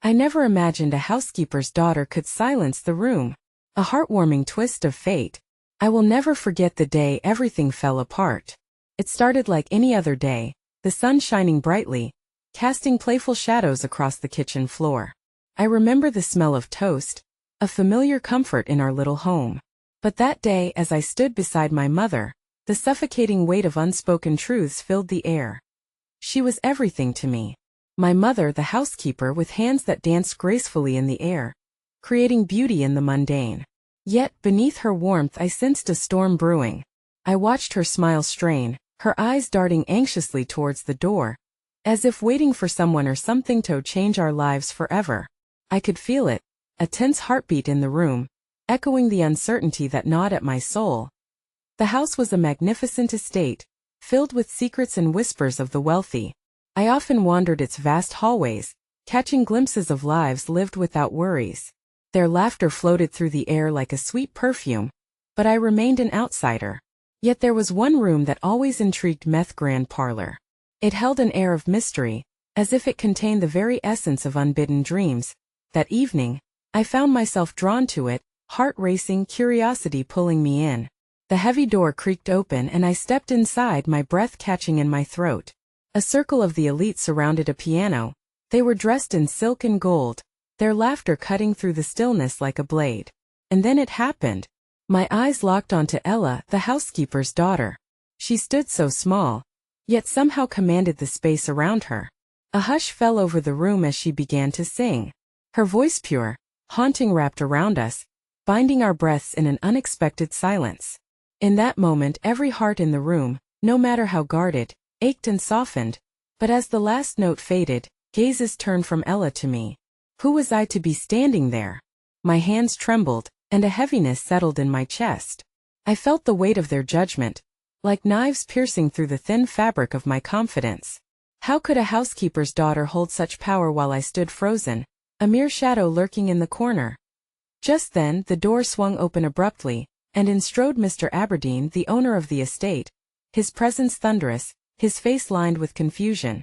I never imagined a housekeeper's daughter could silence the room. A heartwarming twist of fate. I will never forget the day everything fell apart. It started like any other day, the sun shining brightly, casting playful shadows across the kitchen floor. I remember the smell of toast, a familiar comfort in our little home. But that day, as I stood beside my mother, the suffocating weight of unspoken truths filled the air. She was everything to me. My mother, the housekeeper with hands that danced gracefully in the air, creating beauty in the mundane. Yet, beneath her warmth I sensed a storm brewing. I watched her smile strain, her eyes darting anxiously towards the door, as if waiting for someone or something to change our lives forever. I could feel it, a tense heartbeat in the room, echoing the uncertainty that gnawed at my soul. The house was a magnificent estate, filled with secrets and whispers of the wealthy. I often wandered its vast hallways, catching glimpses of lives lived without worries. Their laughter floated through the air like a sweet perfume, but I remained an outsider. Yet there was one room that always intrigued me, the grand parlor. It held an air of mystery, as if it contained the very essence of unbidden dreams. That evening, I found myself drawn to it, heart-racing curiosity pulling me in. The heavy door creaked open and I stepped inside, my breath catching in my throat. A circle of the elite surrounded a piano. They were dressed in silk and gold, their laughter cutting through the stillness like a blade. And then it happened. My eyes locked onto Ella, the housekeeper's daughter. She stood so small, yet somehow commanded the space around her. A hush fell over the room as she began to sing. Her voice pure, haunting, wrapped around us, binding our breaths in an unexpected silence. In that moment every heart in the room, no matter how guarded, ached and softened, but as the last note faded, gazes turned from Ella to me. Who was I to be standing there? My hands trembled, and a heaviness settled in my chest. I felt the weight of their judgment, like knives piercing through the thin fabric of my confidence. How could a housekeeper's daughter hold such power while I stood frozen, a mere shadow lurking in the corner? Just then, the door swung open abruptly, and in strode Mr. Aberdeen, the owner of the estate, his presence thunderous, his face lined with confusion.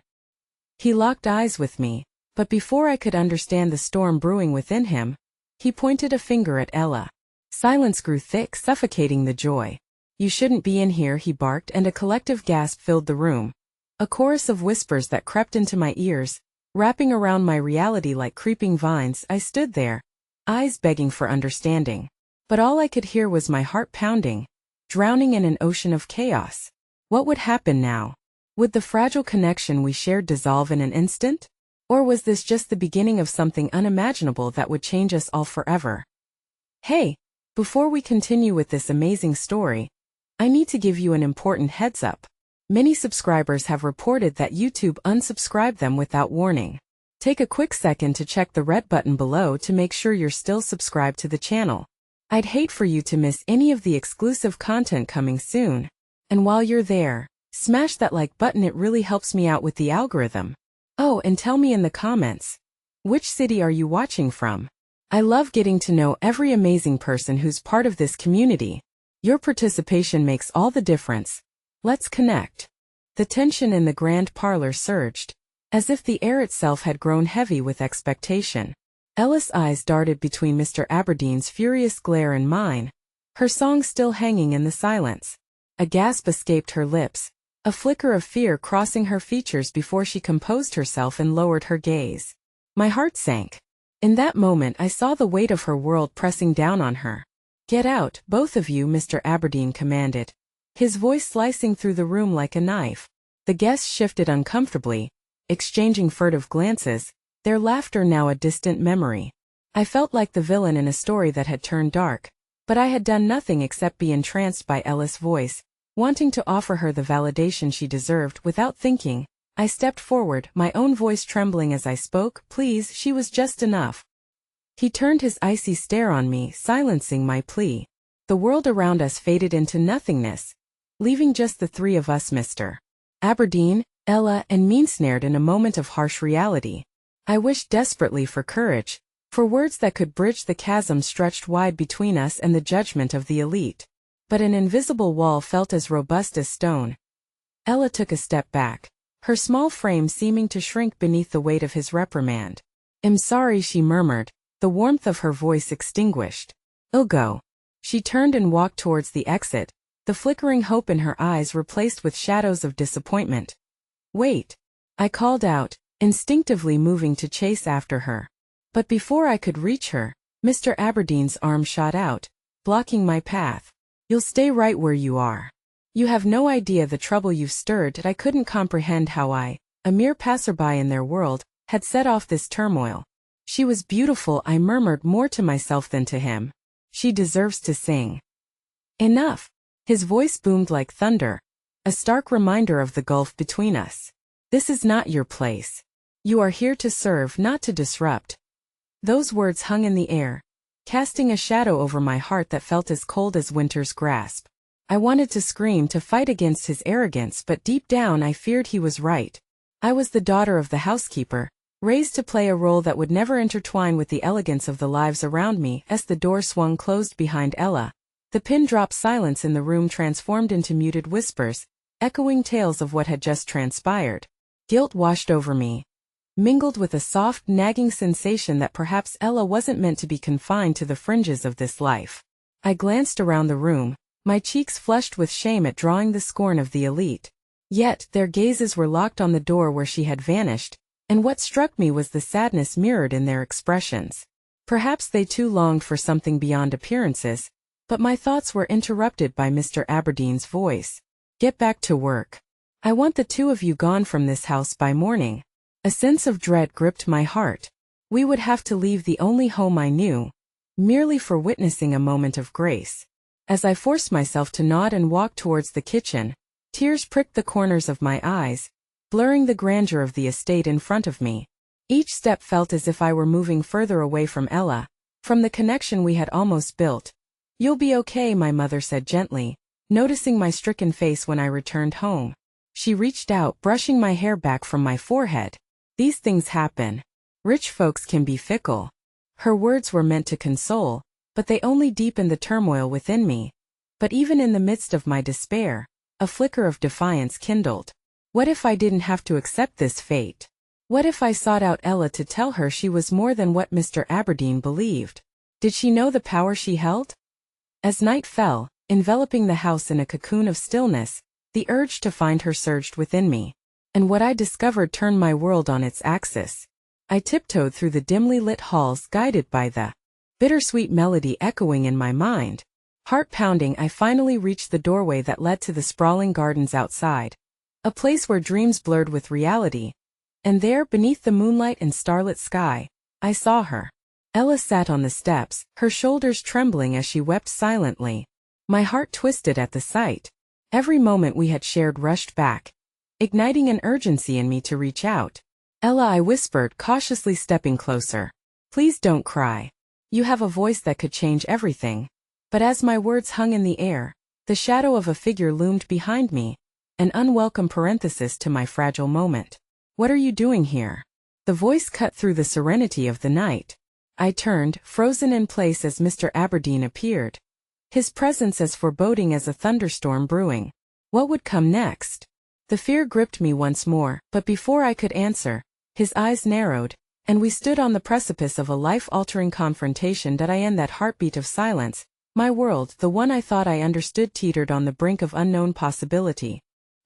He locked eyes with me, but before I could understand the storm brewing within him, he pointed a finger at Ella. Silence grew thick, suffocating the joy. "You shouldn't be in here," he barked, and a collective gasp filled the room. A chorus of whispers that crept into my ears, wrapping around my reality like creeping vines. I stood there, eyes begging for understanding. But all I could hear was my heart pounding, drowning in an ocean of chaos. What would happen now? Would the fragile connection we shared dissolve in an instant? Or was this just the beginning of something unimaginable that would change us all forever? Hey, before we continue with this amazing story, I need to give you an important heads up. Many subscribers have reported that YouTube unsubscribed them without warning. Take a quick second to check the red button below to make sure you're still subscribed to the channel. I'd hate for you to miss any of the exclusive content coming soon. And while you're there, smash that like button, it really helps me out with the algorithm. Oh, and tell me in the comments, which city are you watching from? I love getting to know every amazing person who's part of this community. Your participation makes all the difference. Let's connect. The tension in the grand parlor surged, as if the air itself had grown heavy with expectation. Ella's eyes darted between Mr. Aberdeen's furious glare and mine, her song still hanging in the silence. A gasp escaped her lips, a flicker of fear crossing her features before she composed herself and lowered her gaze. My heart sank. In that moment I saw the weight of her world pressing down on her. "Get out, both of you," Mr. Aberdeen commanded, his voice slicing through the room like a knife. The guests shifted uncomfortably, exchanging furtive glances, their laughter now a distant memory. I felt like the villain in a story that had turned dark, but I had done nothing except be entranced by Ella's voice, wanting to offer her the validation she deserved. Without thinking, I stepped forward, my own voice trembling as I spoke. "Please, she was just enough." He turned his icy stare on me, silencing my plea. The world around us faded into nothingness, leaving just the three of us, Mr. Aberdeen, Ella, and me, ensnared in a moment of harsh reality. I wished desperately for courage, for words that could bridge the chasm stretched wide between us and the judgment of the elite. But an invisible wall felt as robust as stone. Ella took a step back, her small frame seeming to shrink beneath the weight of his reprimand. "I'm sorry," she murmured, the warmth of her voice extinguished. "I'll go." She turned and walked towards the exit, the flickering hope in her eyes replaced with shadows of disappointment. "Wait," I called out, instinctively moving to chase after her. But before I could reach her, Mr. Aberdeen's arm shot out, blocking my path. "You'll stay right where you are. You have no idea the trouble you've stirred." I couldn't comprehend how I, a mere passerby in their world, had set off this turmoil. "She was beautiful," I murmured more to myself than to him. "She deserves to sing." "Enough." His voice boomed like thunder, a stark reminder of the gulf between us. "This is not your place. You are here to serve, not to disrupt." Those words hung in the air, casting a shadow over my heart that felt as cold as winter's grasp. I wanted to scream, to fight against his arrogance, but deep down I feared he was right. I was the daughter of the housekeeper, raised to play a role that would never intertwine with the elegance of the lives around me. As the door swung closed behind Ella, the pin-drop silence in the room transformed into muted whispers, echoing tales of what had just transpired. Guilt washed over me, mingled with a soft, nagging sensation that perhaps Ella wasn't meant to be confined to the fringes of this life. I glanced around the room, my cheeks flushed with shame at drawing the scorn of the elite. Yet, their gazes were locked on the door where she had vanished, and what struck me was the sadness mirrored in their expressions. Perhaps they too longed for something beyond appearances, but my thoughts were interrupted by Mr. Aberdeen's voice. "Get back to work. I want the two of you gone from this house by morning." A sense of dread gripped my heart. We would have to leave the only home I knew, merely for witnessing a moment of grace. As I forced myself to nod and walk towards the kitchen, tears pricked the corners of my eyes, blurring the grandeur of the estate in front of me. Each step felt as if I were moving further away from Ella, from the connection we had almost built. "You'll be okay," my mother said gently, noticing my stricken face when I returned home. She reached out, brushing my hair back from my forehead. "These things happen. Rich folks can be fickle." Her words were meant to console, but they only deepened the turmoil within me. But even in the midst of my despair, a flicker of defiance kindled. What if I didn't have to accept this fate? What if I sought out Ella to tell her she was more than what Mr. Aberdeen believed? Did she know the power she held? As night fell, enveloping the house in a cocoon of stillness, the urge to find her surged within me. And what I discovered turned my world on its axis. I tiptoed through the dimly lit halls, guided by the bittersweet melody echoing in my mind. Heart pounding, I finally reached the doorway that led to the sprawling gardens outside. A place where dreams blurred with reality. And there, beneath the moonlight and starlit sky, I saw her. Ella sat on the steps, her shoulders trembling as she wept silently. My heart twisted at the sight. Every moment we had shared rushed back, igniting an urgency in me to reach out. "Ella," I whispered, cautiously stepping closer. "Please don't cry. You have a voice that could change everything." But as my words hung in the air, the shadow of a figure loomed behind me, an unwelcome parenthesis to my fragile moment. "What are you doing here?" The voice cut through the serenity of the night. I turned, frozen in place as Mr. Aberdeen appeared, his presence as foreboding as a thunderstorm brewing. What would come next? The fear gripped me once more, but before I could answer, his eyes narrowed, and we stood on the precipice of a life-altering confrontation. That heartbeat of silence, my world, the one I thought I understood, teetered on the brink of unknown possibility.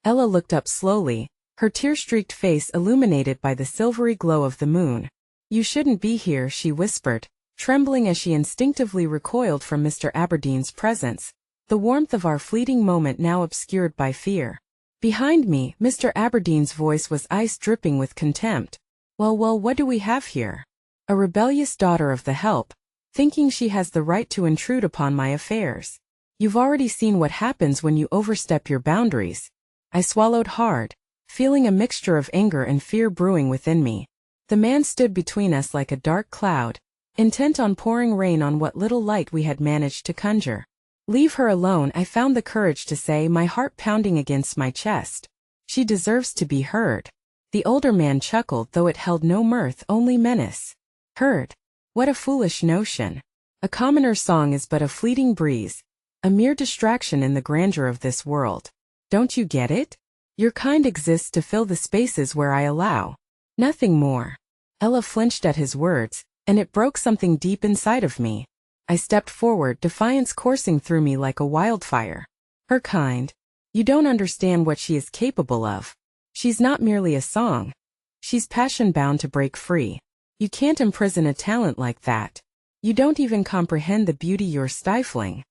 Ella looked up slowly, her tear-streaked face illuminated by the silvery glow of the moon. "You shouldn't be here," she whispered, trembling as she instinctively recoiled from Mr. Aberdeen's presence, the warmth of our fleeting moment now obscured by fear. Behind me, Mr. Aberdeen's voice was ice-dripping with contempt. Well, what do we have here? A rebellious daughter of the help, thinking she has the right to intrude upon my affairs. You've already seen what happens when you overstep your boundaries." I swallowed hard, feeling a mixture of anger and fear brewing within me. The man stood between us like a dark cloud, intent on pouring rain on what little light we had managed to conjure. "Leave her alone," I found the courage to say, my heart pounding against my chest. "She deserves to be heard." The older man chuckled, though it held no mirth, only menace. "Heard? What a foolish notion. A commoner's song is but a fleeting breeze, a mere distraction in the grandeur of this world. Don't you get it? Your kind exists to fill the spaces where I allow. Nothing more." Ella flinched at his words, and it broke something deep inside of me. I stepped forward, defiance coursing through me like a wildfire. Her kind. You don't understand what she is capable of. She's not merely a song. She's passion-bound to break free. You can't imprison a talent like that. You don't even comprehend the beauty you're stifling.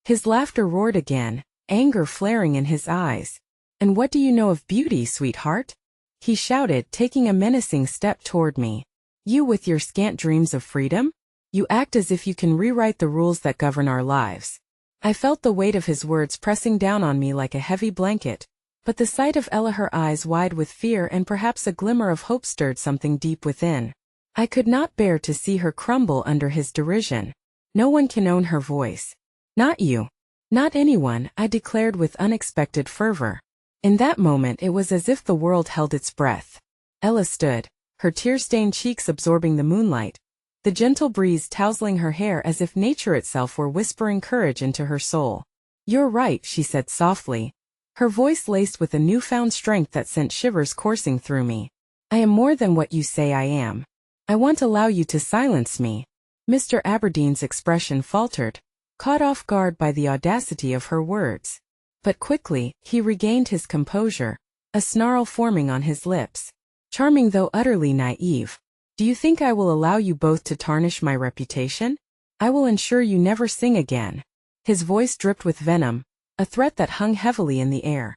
His laughter roared again, anger flaring in his eyes. And what do you know of beauty, sweetheart? He shouted, taking a menacing step toward me. You with your scant dreams of freedom? You act as if you can rewrite the rules that govern our lives. I felt the weight of his words pressing down on me like a heavy blanket, but the sight of Ella, her eyes wide with fear and perhaps a glimmer of hope, stirred something deep within. I could not bear to see her crumble under his derision. No one can own her voice. Not you. Not anyone, I declared with unexpected fervor. In that moment it was as if the world held its breath. Ella stood, her tear-stained cheeks absorbing the moonlight, the gentle breeze tousling her hair as if nature itself were whispering courage into her soul. You're right, she said softly, her voice laced with a newfound strength that sent shivers coursing through me. I am more than what you say I am. I won't allow you to silence me. Mr. Aberdeen's expression faltered, caught off guard by the audacity of her words. But quickly, he regained his composure, a snarl forming on his lips. Charming though utterly naive. Do you think I will allow you both to tarnish my reputation? I will ensure you never sing again. His voice dripped with venom, a threat that hung heavily in the air.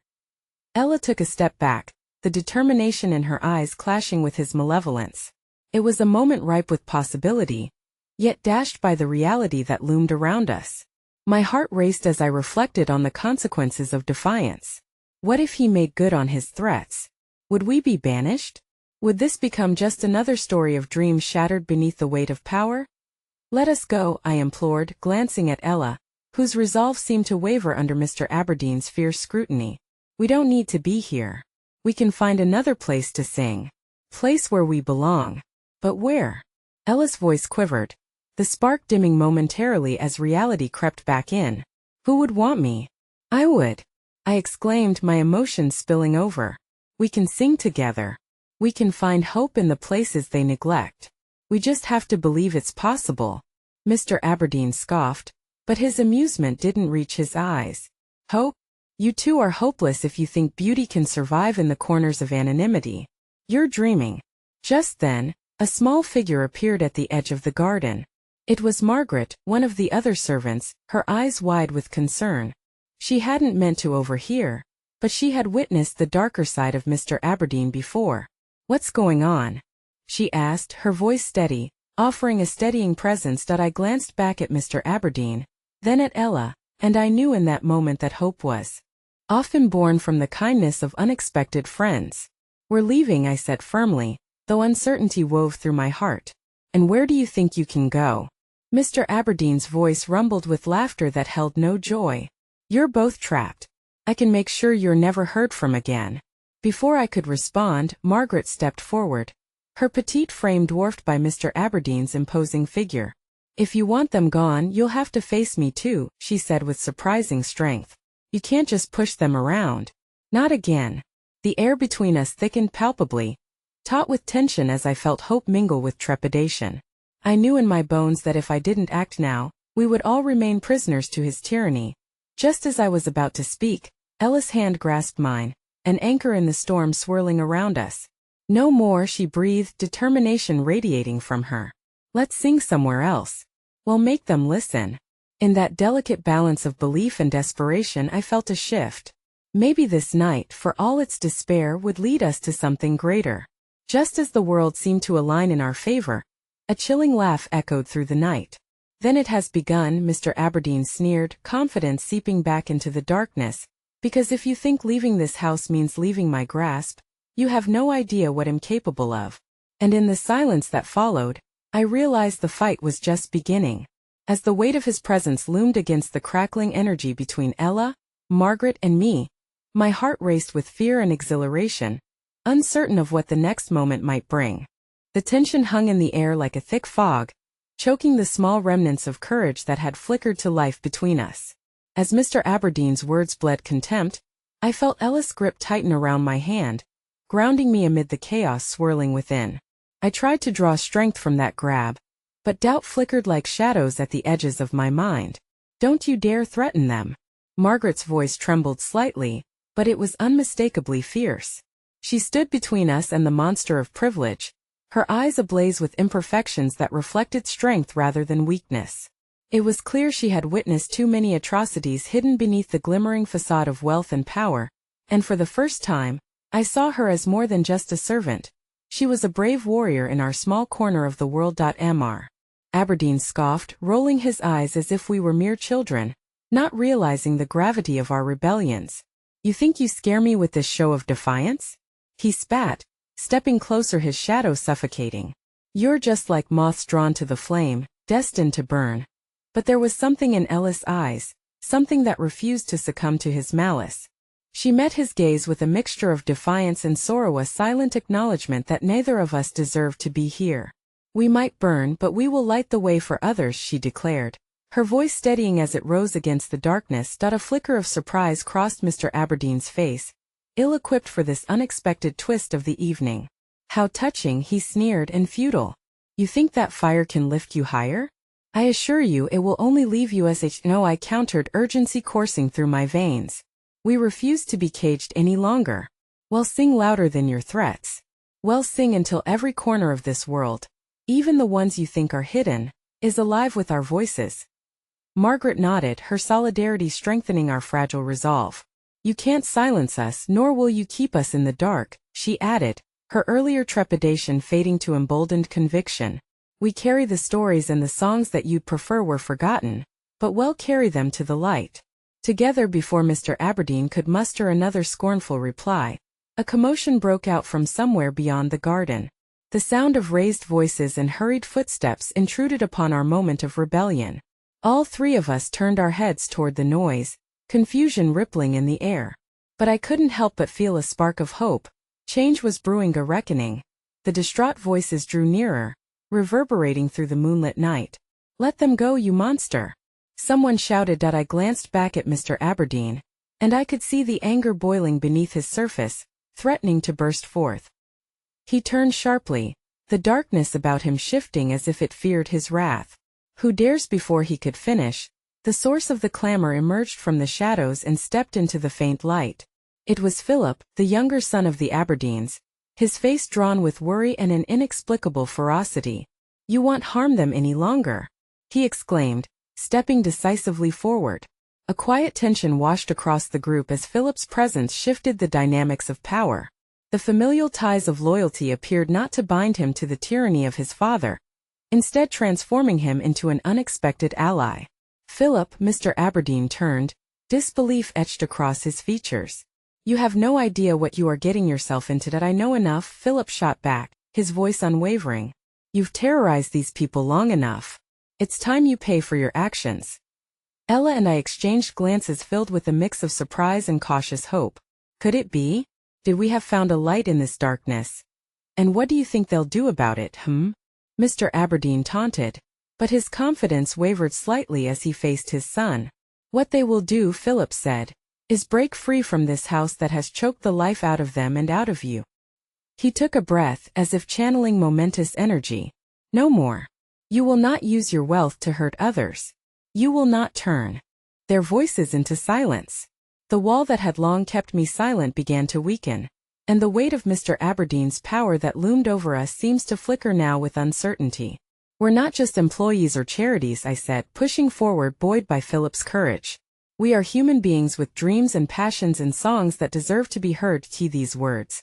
Ella took a step back, the determination in her eyes clashing with his malevolence. It was a moment ripe with possibility, yet dashed by the reality that loomed around us. My heart raced as I reflected on the consequences of defiance. What if he made good on his threats? Would we be banished? Would this become just another story of dreams shattered beneath the weight of power? Let us go, I implored, glancing at Ella, whose resolve seemed to waver under Mr. Aberdeen's fierce scrutiny. We don't need to be here. We can find another place to sing. Place where we belong. But where? Ella's voice quivered, the spark dimming momentarily as reality crept back in. Who would want me? I would. I exclaimed, my emotions spilling over. We can sing together. We can find hope in the places they neglect. We just have to believe it's possible. Mr. Aberdeen scoffed, but his amusement didn't reach his eyes. Hope? You two are hopeless if you think beauty can survive in the corners of anonymity. You're dreaming. Just then, a small figure appeared at the edge of the garden. It was Margaret, one of the other servants, her eyes wide with concern. She hadn't meant to overhear, but she had witnessed the darker side of Mr. Aberdeen before. What's going on? She asked, her voice steady, offering a steadying presence. I glanced back at Mr. Aberdeen, then at Ella, and I knew in that moment that hope was often born from the kindness of unexpected friends. We're leaving, I said firmly, though uncertainty wove through my heart. And where do you think you can go? Mr. Aberdeen's voice rumbled with laughter that held no joy. You're both trapped. I can make sure you're never heard from again. Before I could respond, Margaret stepped forward, her petite frame dwarfed by Mr. Aberdeen's imposing figure. If you want them gone, you'll have to face me too, she said with surprising strength. You can't just push them around. Not again. The air between us thickened palpably, taut with tension as I felt hope mingle with trepidation. I knew in my bones that if I didn't act now, we would all remain prisoners to his tyranny. Just as I was about to speak, Ella's hand grasped mine, an anchor in the storm swirling around us. No more, she breathed, determination radiating from her. Let's sing somewhere else. We'll make them listen. In that delicate balance of belief and desperation I felt a shift. Maybe this night, for all its despair, would lead us to something greater. Just as the world seemed to align in our favor, a chilling laugh echoed through the night. Then it has begun, Mr. Aberdeen sneered, confidence seeping back into the darkness. Because if you think leaving this house means leaving my grasp, you have no idea what I'm capable of. And in the silence that followed, I realized the fight was just beginning. As the weight of his presence loomed against the crackling energy between Ella, Margaret, and me, my heart raced with fear and exhilaration, uncertain of what the next moment might bring. The tension hung in the air like a thick fog, choking the small remnants of courage that had flickered to life between us. As Mr. Aberdeen's words bled contempt, I felt Ella's grip tighten around my hand, grounding me amid the chaos swirling within. I tried to draw strength from that grab, but doubt flickered like shadows at the edges of my mind. Don't you dare threaten them. Margaret's voice trembled slightly, but it was unmistakably fierce. She stood between us and the monster of privilege, her eyes ablaze with imperfections that reflected strength rather than weakness. It was clear she had witnessed too many atrocities hidden beneath the glimmering facade of wealth and power, and for the first time, I saw her as more than just a servant. She was a brave warrior in our small corner of the world. Mr. Aberdeen scoffed, rolling his eyes as if we were mere children, not realizing the gravity of our rebellions. You think you scare me with this show of defiance? He spat, stepping closer, his shadow suffocating. You're just like moths drawn to the flame, destined to burn. But there was something in Ella's eyes, something that refused to succumb to his malice. She met his gaze with a mixture of defiance and sorrow, a silent acknowledgement that neither of us deserved to be here. We might burn, but we will light the way for others, she declared, her voice steadying as it rose against the darkness. A flicker of surprise crossed Mr. Aberdeen's face, ill-equipped for this unexpected twist of the evening. How touching, he sneered, and futile. You think that fire can lift you higher? I assure you it will only leave you as no, I countered, urgency coursing through my veins. We refuse to be caged any longer. Well, sing louder than your threats. Well, sing until every corner of this world, even the ones you think are hidden, is alive with our voices. Margaret nodded, her solidarity strengthening our fragile resolve. You can't silence us, nor will you keep us in the dark, she added, her earlier trepidation fading to emboldened conviction. We carry the stories and the songs that you'd prefer were forgotten, but we'll carry them to the light. Together. Before Mr. Aberdeen could muster another scornful reply, a commotion broke out from somewhere beyond the garden. The sound of raised voices and hurried footsteps intruded upon our moment of rebellion. All three of us turned our heads toward the noise, confusion rippling in the air. But I couldn't help but feel a spark of hope. Change was brewing, a reckoning. The distraught voices drew nearer, reverberating through the moonlit night. Let them go, you monster! Someone shouted. I glanced back at Mr. Aberdeen, and I could see the anger boiling beneath his surface, threatening to burst forth. He turned sharply, the darkness about him shifting as if it feared his wrath. Who dares? Before he could finish, the source of the clamor emerged from the shadows and stepped into the faint light. It was Philip, the younger son of the Aberdeens, his face drawn with worry and an inexplicable ferocity. You won't harm them any longer, he exclaimed, stepping decisively forward. A quiet tension washed across the group as Philip's presence shifted the dynamics of power. The familial ties of loyalty appeared not to bind him to the tyranny of his father, instead transforming him into an unexpected ally. Philip, Mr. Aberdeen turned, disbelief etched across his features. You have no idea what you are getting yourself into. That I know enough, Philip shot back, his voice unwavering. You've terrorized these people long enough. It's time you pay for your actions. Ella and I exchanged glances filled with a mix of surprise and cautious hope. Could it be? Did we have found a light in this darkness? And what do you think they'll do about it, Mr. Aberdeen taunted, but his confidence wavered slightly as he faced his son. What they will do, Philip said, is break free from this house that has choked the life out of them and out of you. He took a breath as if channeling momentous energy. No more. You will not use your wealth to hurt others. You will not turn their voices into silence. The wall that had long kept me silent began to weaken, and the weight of Mr. Aberdeen's power that loomed over us seems to flicker now with uncertainty. We're not just employees or charities, I said, pushing forward, buoyed by Philip's courage. We are human beings with dreams and passions and songs that deserve to be heard. These words.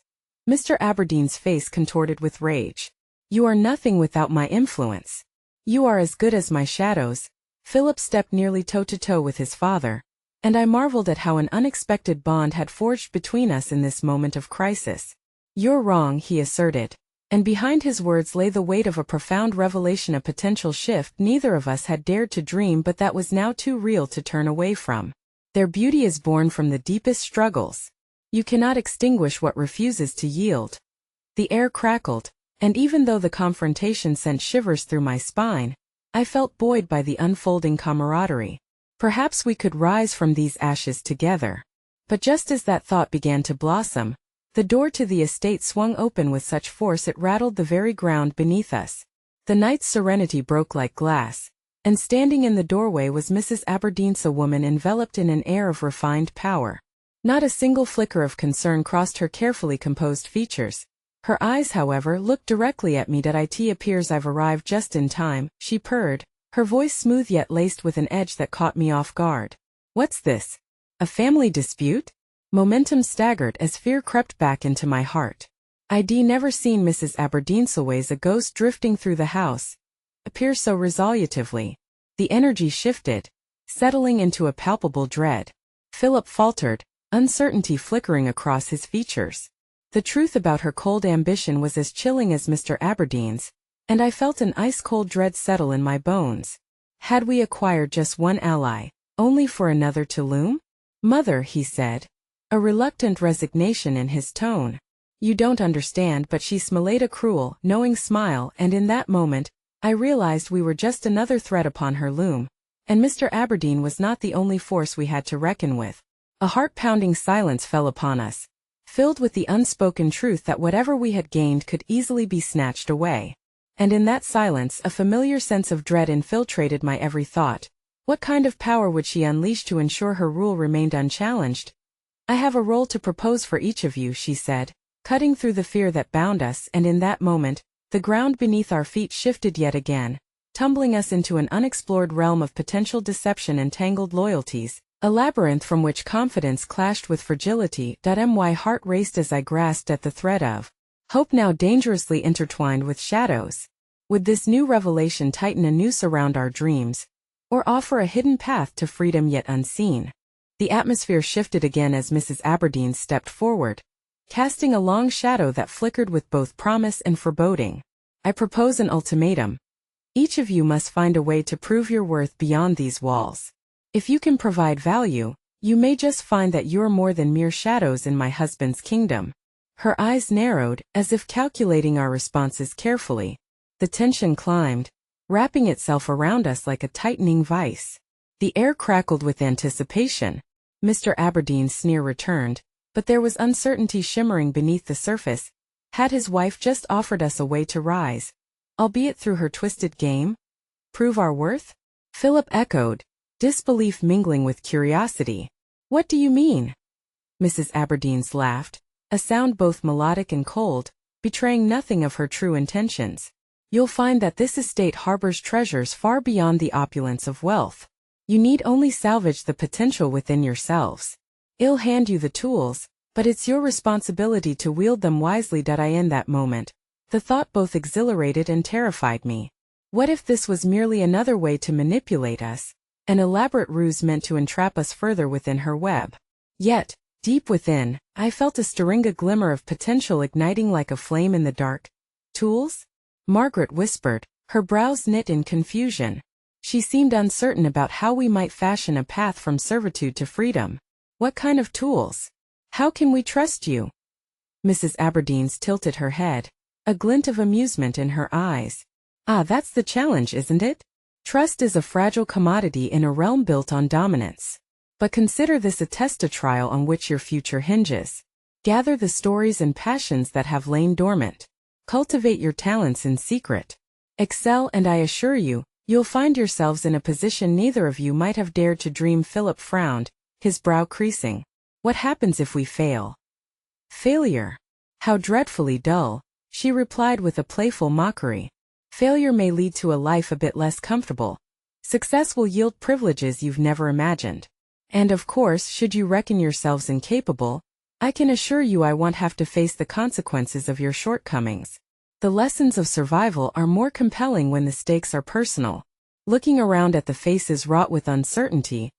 Mr. Aberdeen's face contorted with rage. You are nothing without my influence. You are as good as my shadows. Philip stepped nearly toe-to-toe with his father, and I marveled at how an unexpected bond had forged between us in this moment of crisis. You're wrong, he asserted, and behind his words lay the weight of a profound revelation, a potential shift neither of us had dared to dream but that was now too real to turn away from. Their beauty is born from the deepest struggles. You cannot extinguish what refuses to yield. The air crackled, and even though the confrontation sent shivers through my spine, I felt buoyed by the unfolding camaraderie. Perhaps we could rise from these ashes together. But just as that thought began to blossom, The door to the estate swung open with such force it rattled the very ground beneath us. The night's serenity broke like glass, and standing in the doorway was Mrs. Aberdeen's, a woman enveloped in an air of refined power. Not a single flicker of concern crossed her carefully composed features. Her eyes, however, looked directly at me. "It appears I've arrived just in time," she purred, her voice smooth yet laced with an edge that caught me off guard. "What's this? A family dispute?" Momentum staggered as fear crept back into my heart. I'd never seen Mrs. Aberdeen's, a ghost drifting through the house, appear so resolutively. The energy shifted, settling into a palpable dread. Philip faltered, uncertainty flickering across his features. The truth about her cold ambition was as chilling as Mr. Aberdeen's, and I felt an ice-cold dread settle in my bones. Had we acquired just one ally, only for another to loom? "Mother," he said, a reluctant resignation in his tone. "You don't understand," but she smiled a cruel, knowing smile, and in that moment, I realized we were just another thread upon her loom, and Mr. Aberdeen was not the only force we had to reckon with. A heart-pounding silence fell upon us, filled with the unspoken truth that whatever we had gained could easily be snatched away. And in that silence, a familiar sense of dread infiltrated my every thought. What kind of power would she unleash to ensure her rule remained unchallenged? "I have a role to propose for each of you," she said, cutting through the fear that bound us, and in that moment, the ground beneath our feet shifted yet again, tumbling us into an unexplored realm of potential deception and tangled loyalties, a labyrinth from which confidence clashed with fragility. My heart raced as I grasped at the thread of hope now dangerously intertwined with shadows. Would this new revelation tighten a noose around our dreams, or offer a hidden path to freedom yet unseen? The atmosphere shifted again as Mrs. Aberdeen stepped forward, casting a long shadow that flickered with both promise and foreboding. "I propose an ultimatum. Each of you must find a way to prove your worth beyond these walls. If you can provide value, you may just find that you're more than mere shadows in my husband's kingdom." Her eyes narrowed, as if calculating our responses carefully. The tension climbed, wrapping itself around us like a tightening vice. The air crackled with anticipation. Mr. Aberdeen's sneer returned, but there was uncertainty shimmering beneath the surface. Had his wife just offered us a way to rise, albeit through her twisted game? "Prove our worth?" Philip echoed, disbelief mingling with curiosity. "What do you mean?" Mrs. Aberdeen's laughed, a sound both melodic and cold, betraying nothing of her true intentions. "You'll find that this estate harbors treasures far beyond the opulence of wealth. You need only salvage the potential within yourselves. I'll hand you the tools, but it's your responsibility to wield them wisely." In that moment, the thought both exhilarated and terrified me. What if this was merely another way to manipulate us, an elaborate ruse meant to entrap us further within her web? Yet, deep within, I felt a stirring glimmer of potential igniting like a flame in the dark. "Tools?" Margaret whispered, her brows knit in confusion. She seemed uncertain about how we might fashion a path from servitude to freedom. "What kind of tools? How can we trust you?" Mrs. Aberdeen's tilted her head, a glint of amusement in her eyes. That's the challenge, isn't it? Trust is a fragile commodity in a realm built on dominance. But consider this a test, a trial on which your future hinges. Gather the stories and passions that have lain dormant. Cultivate your talents in secret. Excel, and I assure you, you'll find yourselves in a position neither of you might have dared to dream. Philip frowned, his brow creasing. "What happens if we fail?" "Failure? How dreadfully dull," she replied with a playful mockery. "Failure may lead to a life a bit less comfortable. Success will yield privileges you've never imagined. And of course, should you reckon yourselves incapable, I can assure you I won't have to face the consequences of your shortcomings. The lessons of survival are more compelling when the stakes are personal." Looking around at the faces wrought with uncertainty,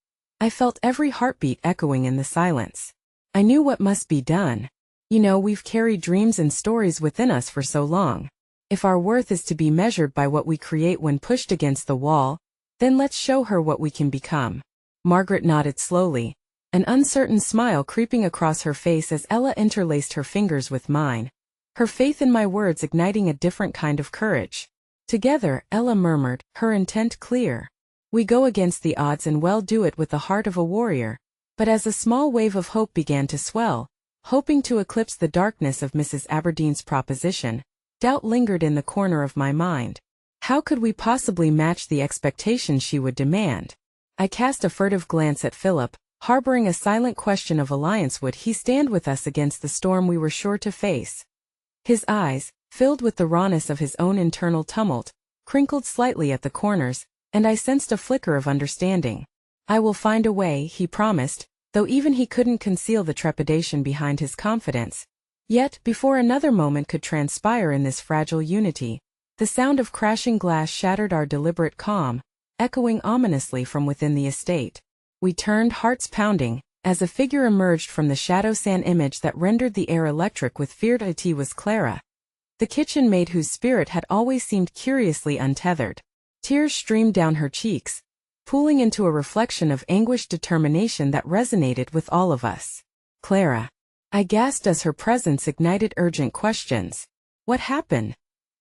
I felt every heartbeat echoing in the silence. I knew what must be done. We've carried dreams and stories within us for so long. If our worth is to be measured by what we create when pushed against the wall, then let's show her what we can become. Margaret nodded slowly, an uncertain smile creeping across her face as Ella interlaced her fingers with mine, her faith in my words igniting a different kind of courage. Together, Ella murmured, her intent clear. "We go against the odds and well do it with the heart of a warrior." But as a small wave of hope began to swell, Hoping to eclipse the darkness of Mrs. Aberdeen's proposition, doubt lingered in the corner of my mind. How could we possibly match the expectations she would demand? I cast a furtive glance at Philip, harboring a silent question of alliance. Would he stand with us against the storm we were sure to face? His eyes, filled with the rawness of his own internal tumult, crinkled slightly at the corners, and I sensed a flicker of understanding. I will find a way, he promised, though even he couldn't conceal the trepidation behind his confidence. Yet, before another moment could transpire in this fragile unity, the sound of crashing glass shattered our deliberate calm, echoing ominously from within the estate. We turned, hearts pounding, as a figure emerged from the shadows. An image that rendered the air electric with fear. It was Clara, the kitchen maid whose spirit had always seemed curiously untethered. Tears streamed down her cheeks, pooling into a reflection of anguished determination that resonated with all of us. Clara, I gasped as her presence ignited urgent questions. What happened?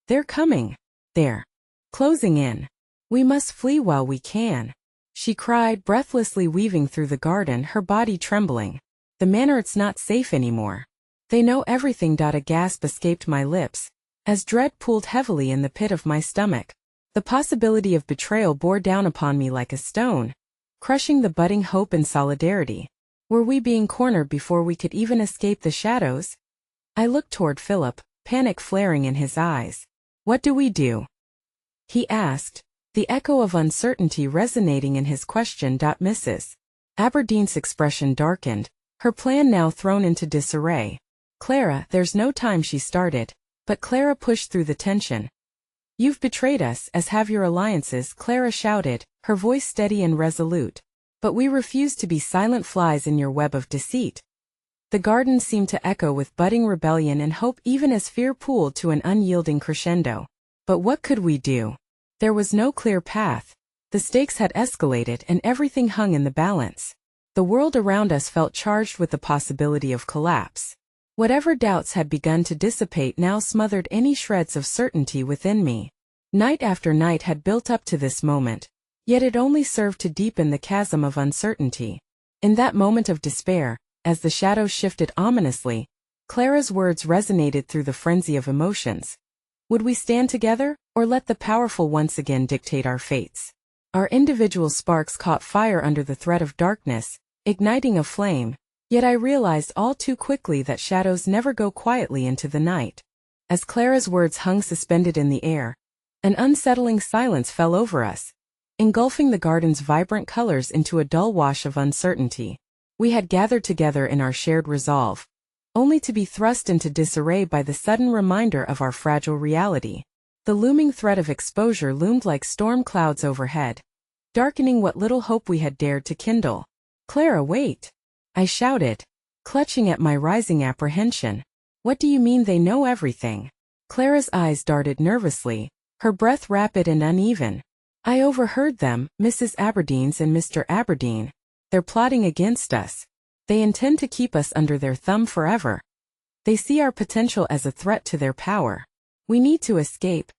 They're coming. They're closing in. We must flee while we can, she cried, breathlessly weaving through the garden, her body trembling. The manor, it's not safe anymore. They know everything. A gasp escaped my lips, as dread pooled heavily in the pit of my stomach. The possibility of betrayal bore down upon me like a stone, crushing the budding hope and solidarity. Were we being cornered before we could even escape the shadows? I looked toward Philip, panic flaring in his eyes. What do we do? He asked, the echo of uncertainty resonating in his question. Mrs. Aberdeen's expression darkened, her plan now thrown into disarray. Clara, there's no time, she started, but Clara pushed through the tension. You've betrayed us, as have your alliances, Clara shouted, her voice steady and resolute. But we refuse to be silent flies in your web of deceit. The garden seemed to echo with budding rebellion and hope, even as fear pooled to an unyielding crescendo. But what could we do? There was no clear path. The stakes had escalated and everything hung in the balance. The world around us felt charged with the possibility of collapse. Whatever doubts had begun to dissipate now smothered any shreds of certainty within me. Night after night had built up to this moment, yet it only served to deepen the chasm of uncertainty. In that moment of despair, as the shadows shifted ominously, Clara's words resonated through the frenzy of emotions. Would we stand together, or let the powerful once again dictate our fates? Our individual sparks caught fire under the threat of darkness, igniting a flame, yet I realized all too quickly that shadows never go quietly into the night. As Clara's words hung suspended in the air, an unsettling silence fell over us, engulfing the garden's vibrant colors into a dull wash of uncertainty. We had gathered together in our shared resolve, only to be thrust into disarray by the sudden reminder of our fragile reality. The looming threat of exposure loomed like storm clouds overhead, darkening what little hope we had dared to kindle. Clara, wait! I shouted, clutching at my rising apprehension. What do you mean they know everything? Clara's eyes darted nervously, her breath rapid and uneven. I overheard them, Mrs. Aberdeen's and Mr. Aberdeen. They're plotting against us. They intend to keep us under their thumb forever. They see our potential as a threat to their power. We need to escape.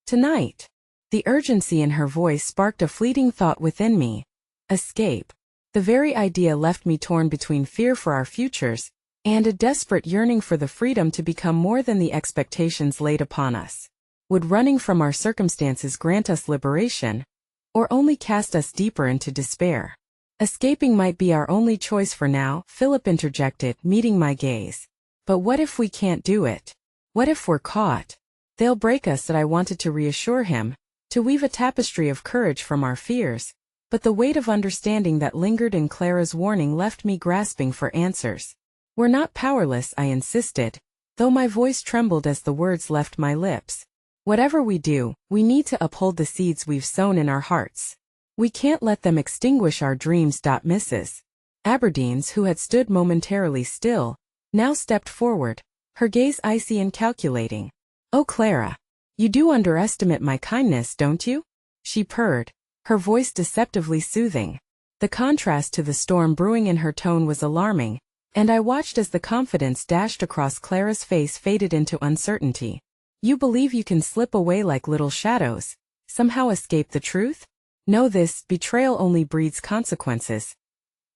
Tonight. The urgency in her voice sparked a fleeting thought within me. Escape. The very idea left me torn between fear for our futures and a desperate yearning for the freedom to become more than the expectations laid upon us. Would running from our circumstances grant us liberation, or only cast us deeper into despair? Escaping might be our only choice for now, Philip interjected, meeting my gaze. But what if we can't do it? What if we're caught? They'll break us. That I wanted to reassure him, to weave a tapestry of courage from our fears. But the weight of understanding that lingered in Clara's warning left me grasping for answers. We're not powerless, I insisted, though my voice trembled as the words left my lips. Whatever we do, we need to uphold the seeds we've sown in our hearts. We can't let them extinguish our dreams. Mrs. Aberdeen's, who had stood momentarily still, now stepped forward, her gaze icy and calculating. Oh, Clara, you do underestimate my kindness, don't you? She purred, her voice deceptively soothing. The contrast to the storm brewing in her tone was alarming, and I watched as the confidence dashed across Clara's face faded into uncertainty. You believe you can slip away like little shadows, somehow escape the truth? Know this, betrayal only breeds consequences.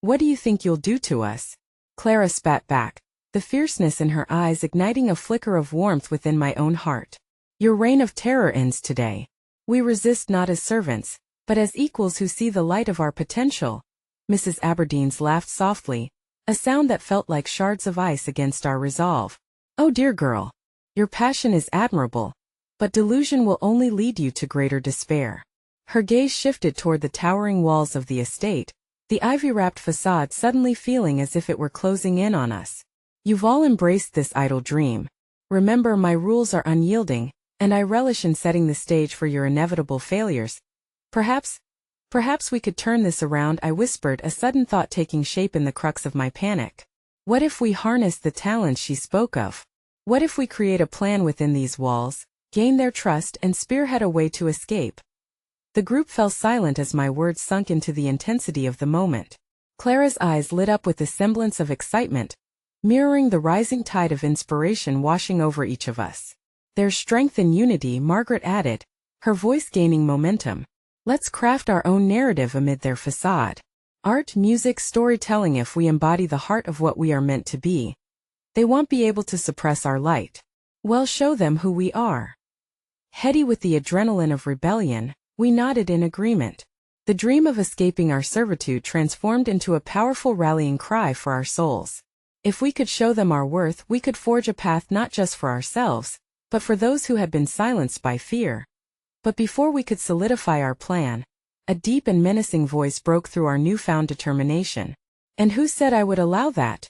What do you think you'll do to us? Clara spat back, the fierceness in her eyes igniting a flicker of warmth within my own heart. Your reign of terror ends today. We resist not as servants, but as equals who see the light of our potential. Mrs. Aberdeen's laughed softly, a sound that felt like shards of ice against our resolve. Oh dear girl. Your passion is admirable, but delusion will only lead you to greater despair. Her gaze shifted toward the towering walls of the estate, the ivy-wrapped facade suddenly feeling as if it were closing in on us. You've all embraced this idle dream. Remember, my rules are unyielding, and I relish in setting the stage for your inevitable failures. Perhaps we could turn this around, I whispered, a sudden thought taking shape in the crux of my panic. What if we harness the talents she spoke of? What if we create a plan within these walls, gain their trust, and spearhead a way to escape? The group fell silent as my words sunk into the intensity of the moment. Clara's eyes lit up with a semblance of excitement, mirroring the rising tide of inspiration washing over each of us. There's strength in unity, Margaret added, her voice gaining momentum. Let's craft our own narrative amid their facade. Art, music, storytelling. If we embody the heart of what we are meant to be, they won't be able to suppress our light. Well, show them who we are. Heady with the adrenaline of rebellion, we nodded in agreement. The dream of escaping our servitude transformed into a powerful rallying cry for our souls. If we could show them our worth, we could forge a path not just for ourselves, but for those who had been silenced by fear. But before we could solidify our plan, a deep and menacing voice broke through our newfound determination. And who said I would allow that?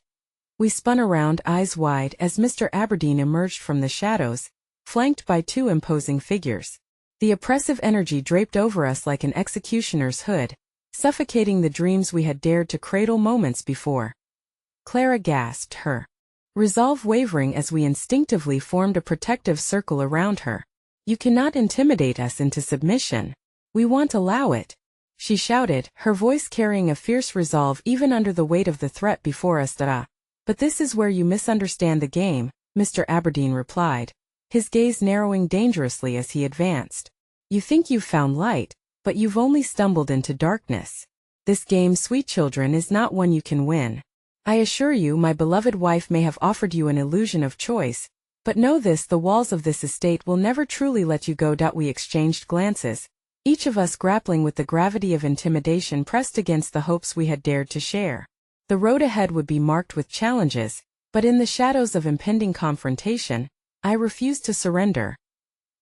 We spun around, eyes wide, as Mr. Aberdeen emerged from the shadows, flanked by two imposing figures. The oppressive energy draped over us like an executioner's hood, suffocating the dreams we had dared to cradle moments before. Clara gasped, her resolve wavering as we instinctively formed a protective circle around her. You cannot intimidate us into submission. We won't allow it, she shouted, her voice carrying a fierce resolve even under the weight of the threat before us. But this is where you misunderstand the game, Mr. Aberdeen replied, his gaze narrowing dangerously as he advanced. You think you've found light, but you've only stumbled into darkness. This game, sweet children, is not one you can win. I assure you, my beloved wife may have offered you an illusion of choice, but know this, the walls of this estate will never truly let you go. We exchanged glances, each of us grappling with the gravity of intimidation pressed against the hopes we had dared to share. The road ahead would be marked with challenges, but in the shadows of impending confrontation, I refused to surrender.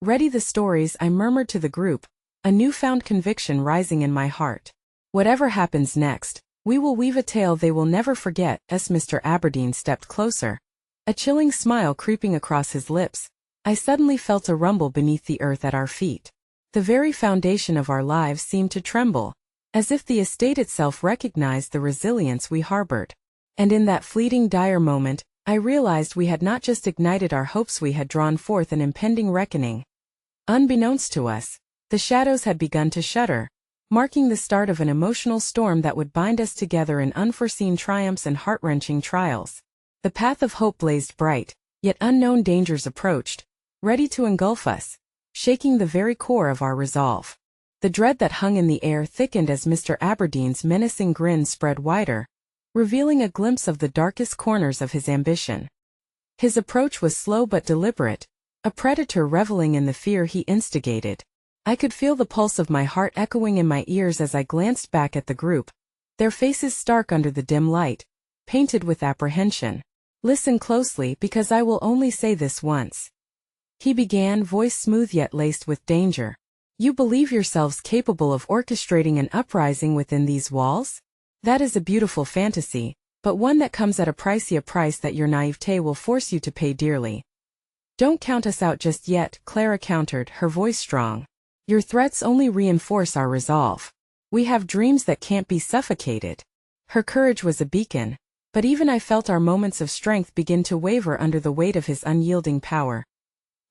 Ready the stories, I murmured to the group, a newfound conviction rising in my heart. Whatever happens next, we will weave a tale they will never forget. As Mr. Aberdeen stepped closer, a chilling smile creeping across his lips, I suddenly felt a rumble beneath the earth at our feet. The very foundation of our lives seemed to tremble, as if the estate itself recognized the resilience we harbored. And in that fleeting, dire moment, I realized we had not just ignited our hopes, we had drawn forth an impending reckoning. Unbeknownst to us, the shadows had begun to shudder, marking the start of an emotional storm that would bind us together in unforeseen triumphs and heart-wrenching trials. The path of hope blazed bright, yet unknown dangers approached, ready to engulf us, shaking the very core of our resolve. The dread that hung in the air thickened as Mr. Aberdeen's menacing grin spread wider, revealing a glimpse of the darkest corners of his ambition. His approach was slow but deliberate, a predator reveling in the fear he instigated. I could feel the pulse of my heart echoing in my ears as I glanced back at the group, their faces stark under the dim light, painted with apprehension. Listen closely, because I will only say this once, he began, voice smooth yet laced with danger. You believe yourselves capable of orchestrating an uprising within these walls? That is a beautiful fantasy, but one that comes at a price that your naivete will force you to pay dearly. Don't count us out just yet, Clara countered, her voice strong. Your threats only reinforce our resolve. We have dreams that can't be suffocated. Her courage was a beacon, but even I felt our moments of strength begin to waver under the weight of his unyielding power.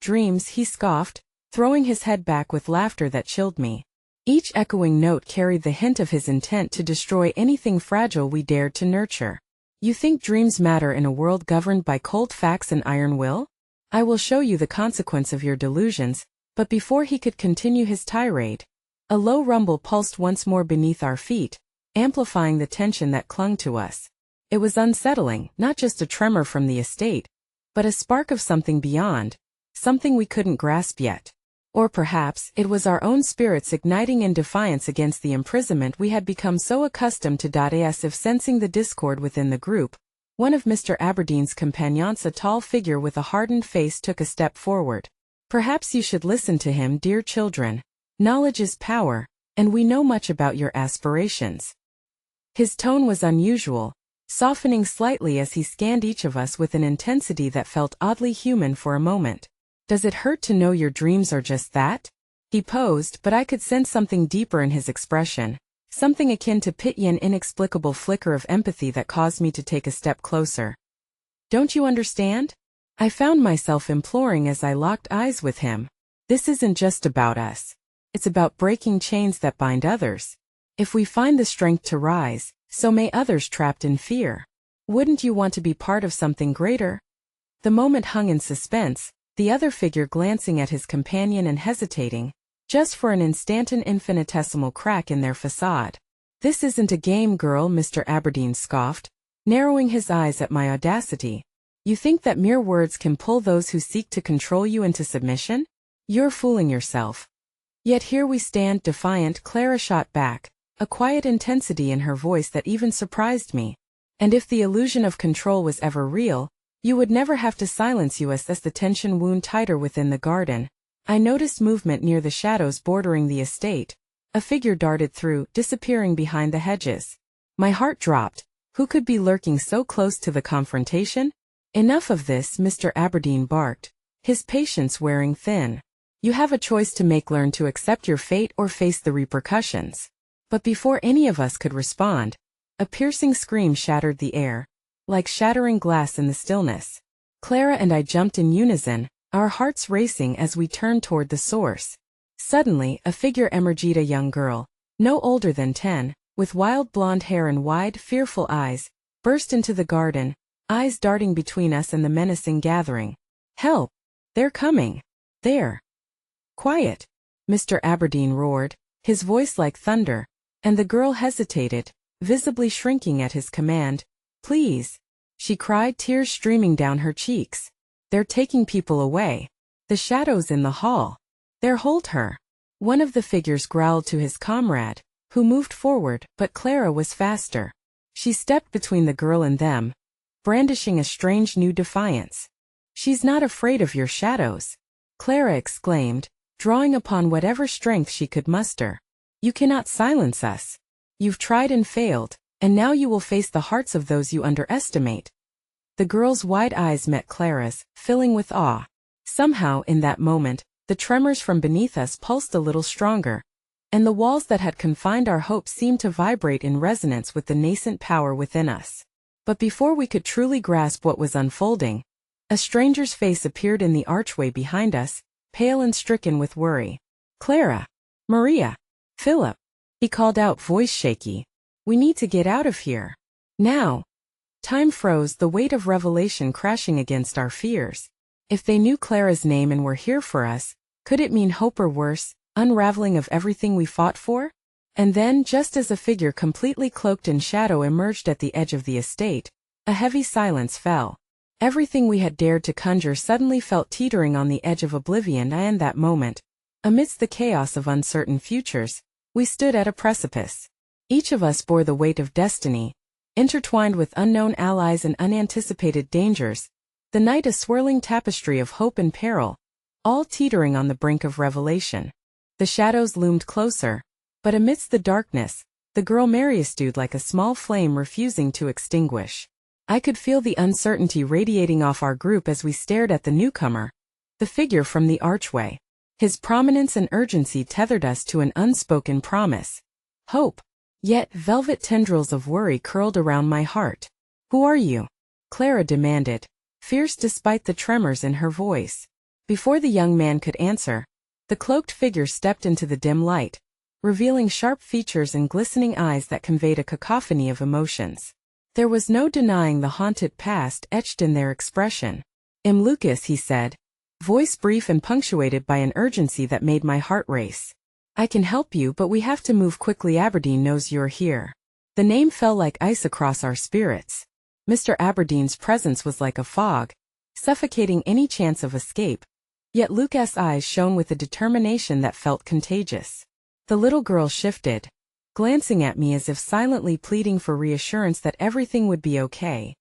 Dreams, he scoffed, throwing his head back with laughter that chilled me. Each echoing note carried the hint of his intent to destroy anything fragile we dared to nurture. You think dreams matter in a world governed by cold facts and iron will? I will show you the consequence of your delusions. But before he could continue his tirade, a low rumble pulsed once more beneath our feet, amplifying the tension that clung to us. It was unsettling, not just a tremor from the estate, but a spark of something beyond, something we couldn't grasp yet. Or perhaps it was our own spirits igniting in defiance against the imprisonment we had become so accustomed to. As if sensing the discord within the group, one of Mr. Aberdeen's companions, a tall figure with a hardened face, took a step forward. Perhaps you should listen to him, dear children. Knowledge is power, and we know much about your aspirations. His tone was unusual, softening slightly as he scanned each of us with an intensity that felt oddly human for a moment. Does it hurt to know your dreams are just that? He posed, but I could sense something deeper in his expression, something akin to pity, an inexplicable flicker of empathy that caused me to take a step closer. Don't you understand? I found myself imploring as I locked eyes with him. This isn't just about us. It's about breaking chains that bind others. If we find the strength to rise, so may others trapped in fear. Wouldn't you want to be part of something greater? The moment hung in suspense, the other figure glancing at his companion and hesitating, just for an instant, an infinitesimal crack in their facade. This isn't a game, girl, Mr. Aberdeen scoffed, narrowing his eyes at my audacity. You think that mere words can pull those who seek to control you into submission? You're fooling yourself. Yet here we stand, defiant, Clara shot back, a quiet intensity in her voice that even surprised me. And if the illusion of control was ever real, you would never have to silence us. As the tension wound tighter within the garden, I noticed movement near the shadows bordering the estate. A figure darted through, disappearing behind the hedges. My heart dropped. Who could be lurking so close to the confrontation? Enough of this, Mr. Aberdeen barked, his patience wearing thin. You have a choice to make: learn to accept your fate or face the repercussions. But before any of us could respond, a piercing scream shattered the air, like shattering glass in the stillness. Clara and I jumped in unison, our hearts racing as we turned toward the source. Suddenly, a figure emerged, a young girl, no older than 10, with wild blonde hair and wide, fearful eyes, burst into the garden, eyes darting between us and the menacing gathering. Help! They're coming! There! Quiet! Mr. Aberdeen roared, his voice like thunder, and the girl hesitated, visibly shrinking at his command. Please! She cried, tears streaming down her cheeks. They're taking people away. The shadows in the hall. They'll hold her. One of the figures growled to his comrade, who moved forward, but Clara was faster. She stepped between the girl and them, brandishing a strange new defiance. She's not afraid of your shadows, Clara exclaimed, drawing upon whatever strength she could muster. You cannot silence us. You've tried and failed, and now you will face the hearts of those you underestimate. The girl's wide eyes met Clara's, filling with awe. Somehow, in that moment, the tremors from beneath us pulsed a little stronger, and the walls that had confined our hopes seemed to vibrate in resonance with the nascent power within us. But before we could truly grasp what was unfolding, a stranger's face appeared in the archway behind us, pale and stricken with worry. Clara! Maria! Philip! He called out, voice shaky. We need to get out of here. Now! Time froze, the weight of revelation crashing against our fears. If they knew Clara's name and were here for us, could it mean hope or worse, unraveling of everything we fought for? And then, just as a figure completely cloaked in shadow emerged at the edge of the estate, a heavy silence fell. Everything we had dared to conjure suddenly felt teetering on the edge of oblivion, and that moment, amidst the chaos of uncertain futures, we stood at a precipice. Each of us bore the weight of destiny, intertwined with unknown allies and unanticipated dangers, the night a swirling tapestry of hope and peril, all teetering on the brink of revelation. The shadows loomed closer, but amidst the darkness, the girl Maria stood like a small flame refusing to extinguish. I could feel the uncertainty radiating off our group as we stared at the newcomer, the figure from the archway. His prominence and urgency tethered us to an unspoken promise. Hope. Yet velvet tendrils of worry curled around my heart. Who are you? Clara demanded, fierce despite the tremors in her voice. Before the young man could answer, the cloaked figure stepped into the dim light, revealing sharp features and glistening eyes that conveyed a cacophony of emotions. There was no denying the haunted past etched in their expression. Lucas, he said, voice brief and punctuated by an urgency that made my heart race. I can help you, but we have to move quickly. Aberdeen knows you're here. The name fell like ice across our spirits. Mr. Aberdeen's presence was like a fog, suffocating any chance of escape. Yet Lucas's eyes shone with a determination that felt contagious. The little girl shifted, glancing at me as if silently pleading for reassurance that everything would be okay.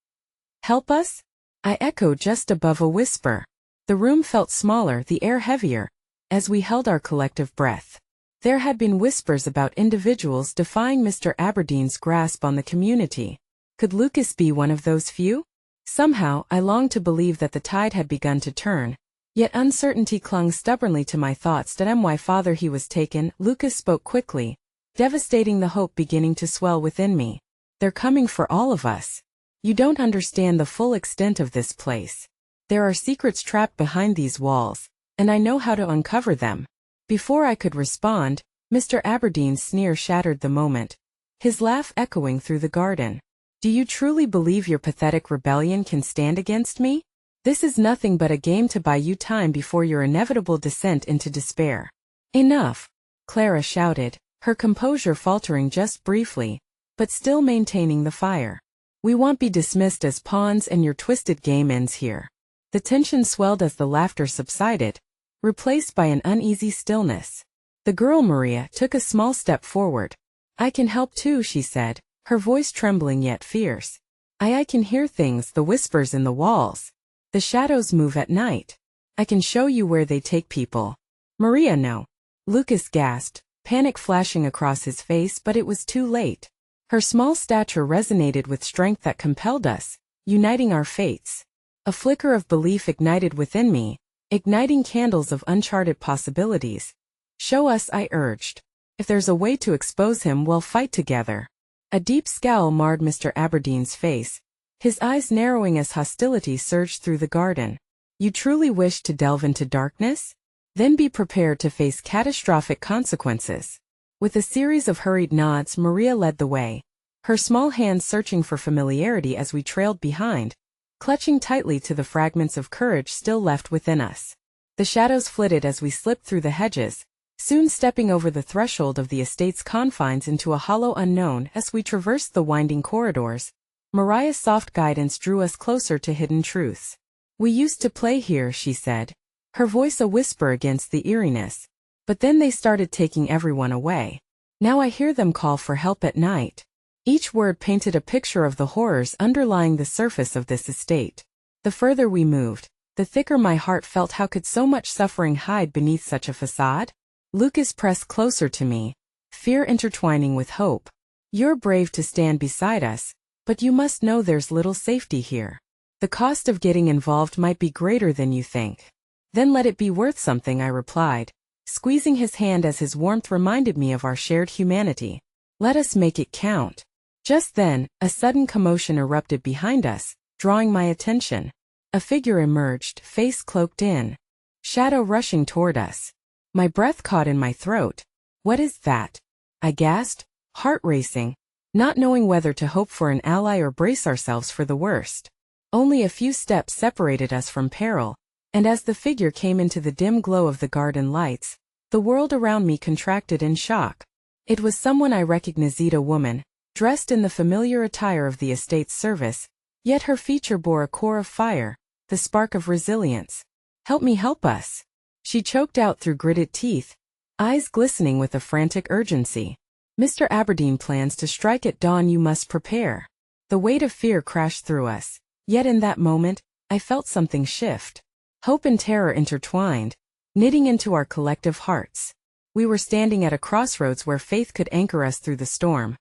"Help us?" I echoed just above a whisper. The room felt smaller, the air heavier, as we held our collective breath. There had been whispers about individuals defying Mr. Aberdeen's grasp on the community. Could Lucas be one of those few? Somehow, I longed to believe that the tide had begun to turn, yet uncertainty clung stubbornly to my thoughts. Why father he was taken, Lucas spoke quickly, devastating the hope beginning to swell within me. "They're coming for all of us. You don't understand the full extent of this place. There are secrets trapped behind these walls, and I know how to uncover them." Before I could respond, Mr. Aberdeen's sneer shattered the moment, his laugh echoing through the garden. "Do you truly believe your pathetic rebellion can stand against me? This is nothing but a game to buy you time before your inevitable descent into despair." "Enough," Clara shouted, her composure faltering just briefly, but still maintaining the fire. "We won't be dismissed as pawns and your twisted game ends here." The tension swelled as the laughter subsided, replaced by an uneasy stillness. The girl Maria took a small step forward. "I can help too," she said, her voice trembling yet fierce. I can hear things, the whispers in the walls. The shadows move at night. I can show you where they take people." "Maria, no." Lucas gasped, panic flashing across his face, but it was too late. Her small stature resonated with strength that compelled us, uniting our fates. A flicker of belief ignited within me, igniting candles of uncharted possibilities. "Show us," I urged. "If there's a way to expose him, we'll fight together." A deep scowl marred Mr. Aberdeen's face, his eyes narrowing as hostility surged through the garden. "You truly wish to delve into darkness? Then be prepared to face catastrophic consequences." With a series of hurried nods, Maria led the way, her small hands searching for familiarity as we trailed behind, clutching tightly to the fragments of courage still left within us. The shadows flitted as we slipped through the hedges, soon stepping over the threshold of the estate's confines into a hollow unknown. As we traversed the winding corridors, Mariah's soft guidance drew us closer to hidden truths. "We used to play here," she said, her voice a whisper against the eeriness. "But then they started taking everyone away. Now I hear them call for help at night." Each word painted a picture of the horrors underlying the surface of this estate. The further we moved, the thicker my heart felt. How could so much suffering hide beneath such a facade? Lucas pressed closer to me, fear intertwining with hope. "You're brave to stand beside us, but you must know there's little safety here. The cost of getting involved might be greater than you think." "Then let it be worth something," I replied, squeezing his hand as his warmth reminded me of our shared humanity. "Let us make it count." Just then, a sudden commotion erupted behind us, drawing my attention. A figure emerged, face cloaked in shadow, rushing toward us. My breath caught in my throat. "What is that?" I gasped, heart racing, not knowing whether to hope for an ally or brace ourselves for the worst. Only a few steps separated us from peril, and as the figure came into the dim glow of the garden lights, the world around me contracted in shock. It was someone I recognized, a woman, dressed in the familiar attire of the estate's service, yet her feature bore a core of fire, the spark of resilience. "Help me, help us," she choked out through gritted teeth, eyes glistening with a frantic urgency. "Mr. Aberdeen plans to strike at dawn. You must prepare." The weight of fear crashed through us, yet in that moment, I felt something shift. Hope and terror intertwined, knitting into our collective hearts. We were standing at a crossroads where faith could anchor us through the storm.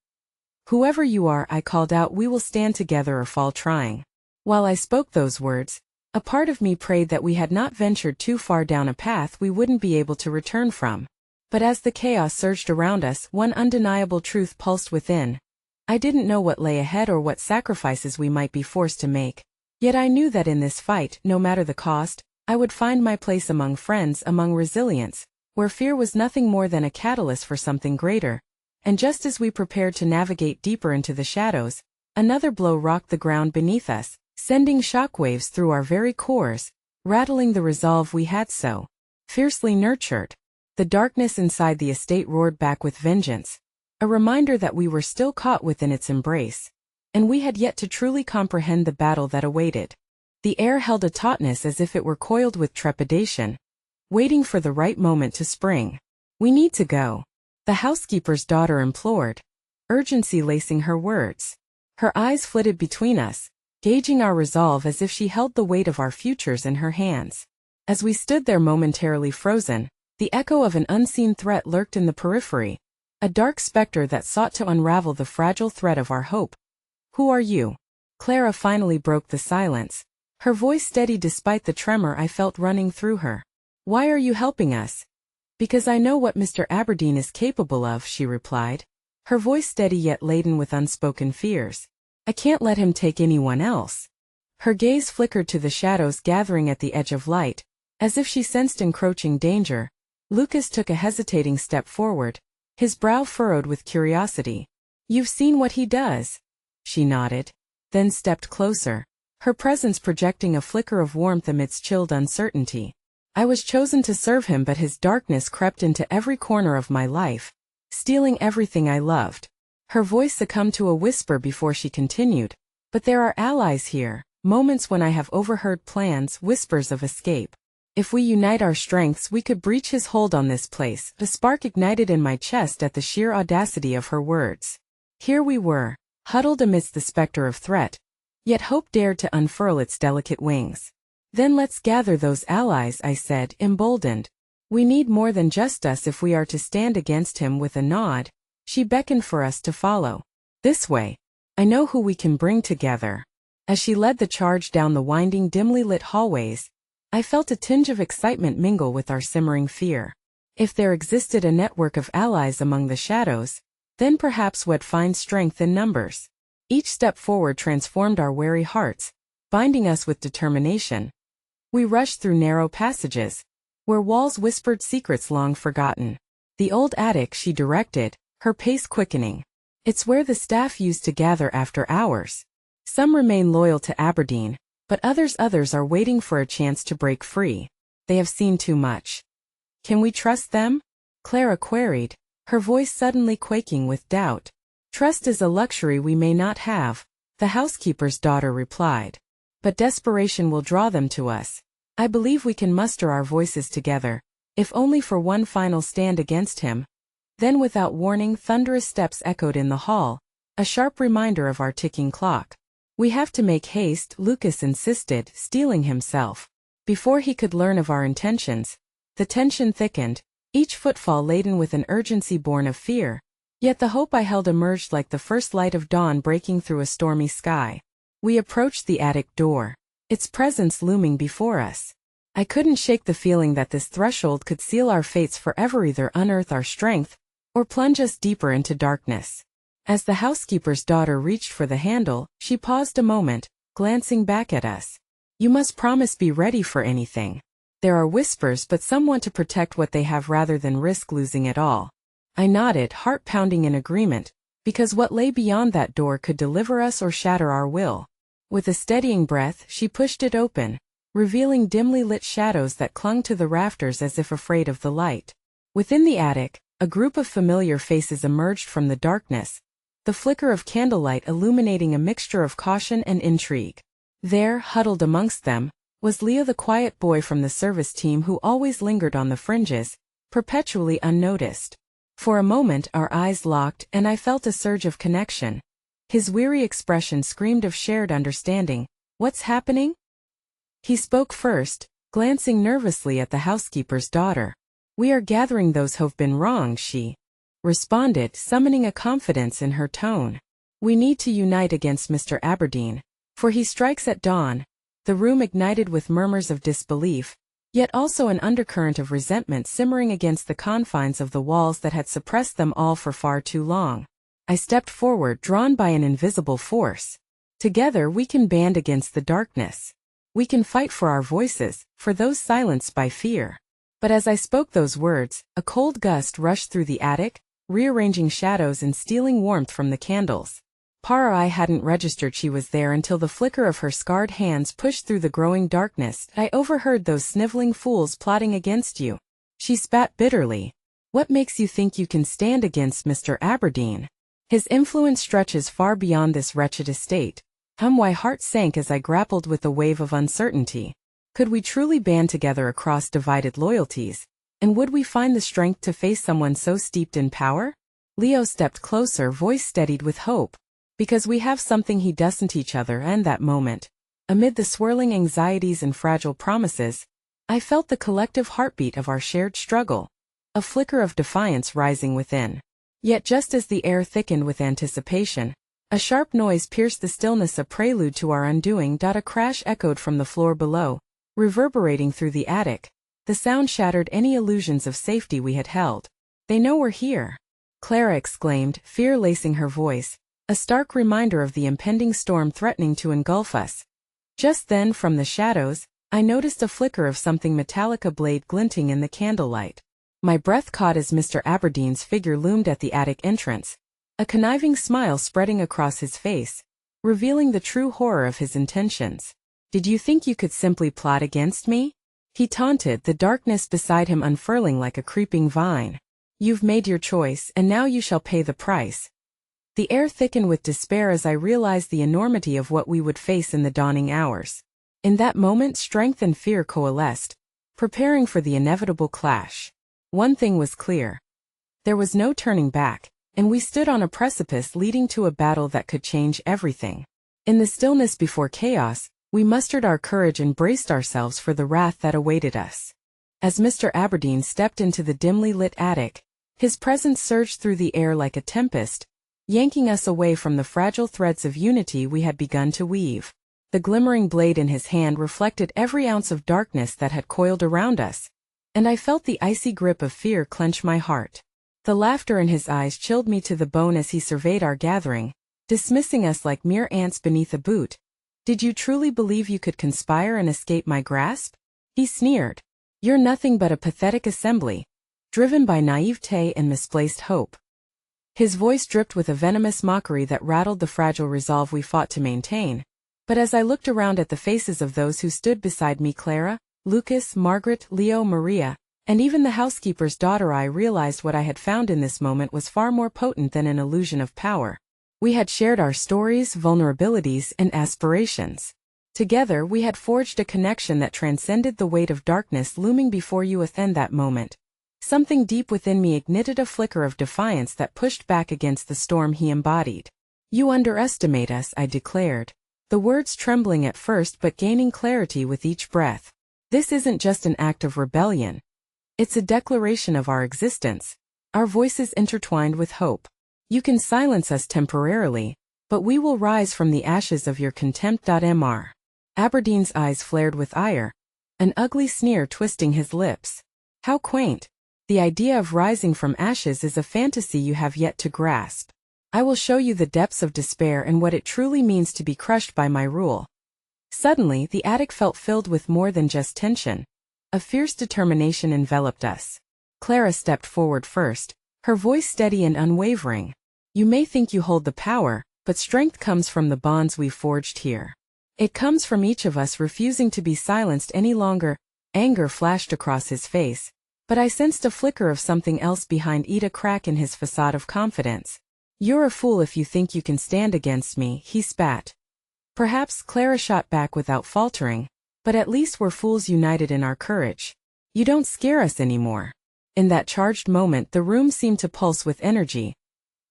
"Whoever you are," I called out, "we will stand together or fall trying." While I spoke those words, a part of me prayed that we had not ventured too far down a path we wouldn't be able to return from. But as the chaos surged around us, one undeniable truth pulsed within. I didn't know what lay ahead or what sacrifices we might be forced to make. Yet I knew that in this fight, no matter the cost, I would find my place among friends, among resilience, where fear was nothing more than a catalyst for something greater. And just as we prepared to navigate deeper into the shadows, another blow rocked the ground beneath us, sending shockwaves through our very cores, rattling the resolve we had so fiercely nurtured. The darkness inside the estate roared back with vengeance, a reminder that we were still caught within its embrace. and we had yet to truly comprehend the battle that awaited. The air held a tautness as if it were coiled with trepidation, waiting for the right moment to spring. "We need to go," the housekeeper's daughter implored, urgency lacing her words. Her eyes flitted between us, gauging our resolve as if she held the weight of our futures in her hands. As we stood there momentarily frozen, the echo of an unseen threat lurked in the periphery, a dark specter that sought to unravel the fragile thread of our hope. "Who are you?" Clara finally broke the silence, her voice steady despite the tremor I felt running through her. "Why are you helping us?" "Because I know what Mr. Aberdeen is capable of," she replied, her voice steady yet laden with unspoken fears. "I can't let him take anyone else." Her gaze flickered to the shadows gathering at the edge of light, as if she sensed encroaching danger. Lucas took a hesitating step forward, his brow furrowed with curiosity. "You've seen what he does?" She nodded, then stepped closer, her presence projecting a flicker of warmth amidst chilled uncertainty. "I was chosen to serve him, but his darkness crept into every corner of my life, stealing everything I loved." Her voice succumbed to a whisper before she continued, "But there are allies here, moments when I have overheard plans, whispers of escape. If we unite our strengths, we could breach his hold on this place." A spark ignited in my chest at the sheer audacity of her words. Here we were, huddled amidst the specter of threat, yet hope dared to unfurl its delicate wings. "Then let's gather those allies," I said, emboldened. "We need more than just us if we are to stand against him." With a nod, she beckoned for us to follow. "This way. I know who we can bring together." As she led the charge down the winding, dimly lit hallways, I felt a tinge of excitement mingle with our simmering fear. If there existed a network of allies among the shadows, then perhaps we'd find strength in numbers. Each step forward transformed our wary hearts, binding us with determination. We rushed through narrow passages, where walls whispered secrets long forgotten. "The old attic," she directed, her pace quickening. "It's where the staff used to gather after hours. Some remain loyal to Aberdeen, but others are waiting for a chance to break free. They have seen too much." "Can we trust them?" Clara queried, her voice suddenly quaking with doubt. "Trust is a luxury we may not have," the housekeeper's daughter replied. "But desperation will draw them to us. I believe we can muster our voices together, if only for one final stand against him." Then without warning, thunderous steps echoed in the hall, a sharp reminder of our ticking clock. "We have to make haste," Lucas insisted, steeling himself. Before he could learn of our intentions, the tension thickened, each footfall laden with an urgency born of fear. Yet the hope I held emerged like the first light of dawn breaking through a stormy sky. We approached the attic door, its presence looming before us. I couldn't shake the feeling that this threshold could seal our fates forever, either unearth our strength, or plunge us deeper into darkness. As the housekeeper's daughter reached for the handle, she paused a moment, glancing back at us. "You must promise, be ready for anything. There are whispers, but some want to protect what they have rather than risk losing it all." I nodded, heart pounding in agreement, because what lay beyond that door could deliver us or shatter our will. With a steadying breath, she pushed it open, revealing dimly lit shadows that clung to the rafters as if afraid of the light. Within the attic, a group of familiar faces emerged from the darkness, the flicker of candlelight illuminating a mixture of caution and intrigue. There, huddled amongst them, was Leo, the quiet boy from the service team who always lingered on the fringes, perpetually unnoticed. For a moment our eyes locked, and I felt a surge of connection. His weary expression screamed of shared understanding. "What's happening?" He spoke first, glancing nervously at the housekeeper's daughter. "We are gathering those who've been wronged," she responded, summoning a confidence in her tone. "We need to unite against Mr. Aberdeen, for he strikes at dawn." The room ignited with murmurs of disbelief, yet also an undercurrent of resentment simmering against the confines of the walls that had suppressed them all for far too long. I stepped forward, drawn by an invisible force. "Together we can band against the darkness. We can fight for our voices, for those silenced by fear." But as I spoke those words, a cold gust rushed through the attic, rearranging shadows and stealing warmth from the candles. I hadn't registered she was there until the flicker of her scarred hands pushed through the growing darkness. "I overheard those sniveling fools plotting against you." She spat bitterly. "What makes you think you can stand against Mr. Aberdeen?" His influence stretches far beyond this wretched estate. My heart sank as I grappled with the wave of uncertainty. Could we truly band together across divided loyalties? And would we find the strength to face someone so steeped in power? Leo stepped closer, voice steadied with hope. Because we have something he doesn't, each other. And that moment, amid the swirling anxieties and fragile promises, I felt the collective heartbeat of our shared struggle. A flicker of defiance rising within. Yet just as the air thickened with anticipation, a sharp noise pierced the stillness, a prelude to our undoing. A crash echoed from the floor below, reverberating through the attic. The sound shattered any illusions of safety we had held. "They know we're here," Clara exclaimed, fear lacing her voice, a stark reminder of the impending storm threatening to engulf us. Just then, from the shadows, I noticed a flicker of something metallic, a blade glinting in the candlelight. My breath caught as Mr. Aberdeen's figure loomed at the attic entrance, a conniving smile spreading across his face, revealing the true horror of his intentions. "Did you think you could simply plot against me?" he taunted, the darkness beside him unfurling like a creeping vine. "You've made your choice, and now you shall pay the price." The air thickened with despair as I realized the enormity of what we would face in the dawning hours. In that moment, strength and fear coalesced, preparing for the inevitable clash. One thing was clear. There was no turning back, and we stood on a precipice leading to a battle that could change everything. In the stillness before chaos, we mustered our courage and braced ourselves for the wrath that awaited us. As Mr. Aberdeen stepped into the dimly lit attic, his presence surged through the air like a tempest, yanking us away from the fragile threads of unity we had begun to weave. The glimmering blade in his hand reflected every ounce of darkness that had coiled around us, and I felt the icy grip of fear clench my heart. The laughter in his eyes chilled me to the bone as he surveyed our gathering, dismissing us like mere ants beneath a boot. "Did you truly believe you could conspire and escape my grasp?" he sneered. "You're nothing but a pathetic assembly, driven by naivete and misplaced hope." His voice dripped with a venomous mockery that rattled the fragile resolve we fought to maintain. But as I looked around at the faces of those who stood beside me, Clara, Lucas, Margaret, Leo, Maria, and even the housekeeper's daughter, I realized what I had found in this moment was far more potent than an illusion of power. We had shared our stories, vulnerabilities, and aspirations. Together, we had forged a connection that transcended the weight of darkness looming before you. Within that moment, something deep within me ignited a flicker of defiance that pushed back against the storm he embodied. "You underestimate us," I declared, the words trembling at first but gaining clarity with each breath. "This isn't just an act of rebellion. It's a declaration of our existence, our voices intertwined with hope. You can silence us temporarily, but we will rise from the ashes of your contempt. Mr. Aberdeen's eyes flared with ire, an ugly sneer twisting his lips. "How quaint. The idea of rising from ashes is a fantasy you have yet to grasp. I will show you the depths of despair and what it truly means to be crushed by my rule." Suddenly, the attic felt filled with more than just tension. A fierce determination enveloped us. Clara stepped forward first, her voice steady and unwavering. "You may think you hold the power, but strength comes from the bonds we've forged here. It comes from each of us refusing to be silenced any longer." Anger flashed across his face, but I sensed a flicker of something else behind it, a crack in his facade of confidence. "You're a fool if you think you can stand against me," he spat. "Perhaps," Clara shot back without faltering, "but at least we're fools united in our courage. You don't scare us anymore." In that charged moment, the room seemed to pulse with energy.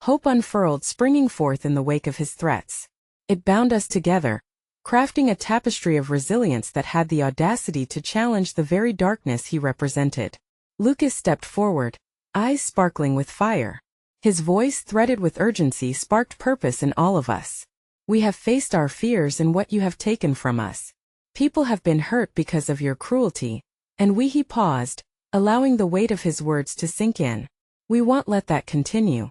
Hope unfurled, springing forth in the wake of his threats. It bound us together, crafting a tapestry of resilience that had the audacity to challenge the very darkness he represented. Lucas stepped forward, eyes sparkling with fire. His voice, threaded with urgency, sparked purpose in all of us. "We have faced our fears and what you have taken from us. People have been hurt because of your cruelty, and we—" He paused, allowing the weight of his words to sink in. "We won't let that continue.